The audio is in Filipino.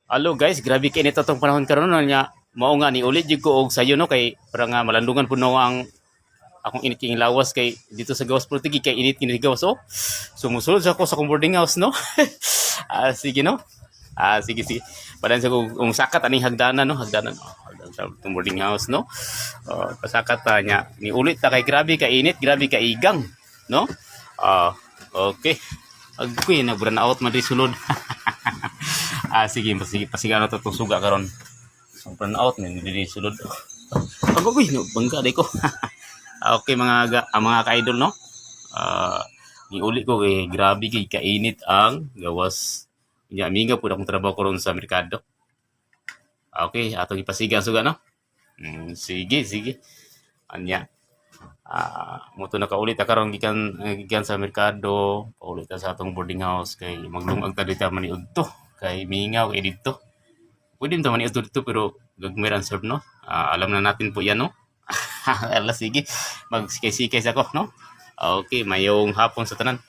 Hello guys, grabe kay nito tong panahon karon no nya. Mao nga ni ulit jud ko og sayo no kay para nga malandungan puno ang akong init king lawas kay dito sa gawas Portugi kay init kini gawas oh. Sumusulod sa ako sa akong boarding house no. Sige no. Sige sige. Padan sa kung sakat aning hagdanan no, hagdanan. Hagdanan sa itong boarding house no. Pasakat ta nya ni ulit ta kay grabe ka init, grabe ka igang no. Okay. Agkoy na burn out man di sulod. Sige, sige, pasigano to itong suga karon. So, burn out, hindi sulod. Agoy, no, bangga day ko. Okay, mga ka-idol, no? Ni uli ko, grabe kay kainit ang gawas. Amiga po akong trabaho ko ron sa merkado. Okay, atong ipasiga suga, no? Sige, sige. Anya. Muto na kaulit karon gikan sa merkado, paulit sa atong boarding house kay maglungag ta dito man to kay mingaw kay dito. Pwede naman ito dito pero gagmiran serve no. Alam na natin po yan no. Ala sige, magsikay-sikay ako no. Okay, mayong hapon sa tanan.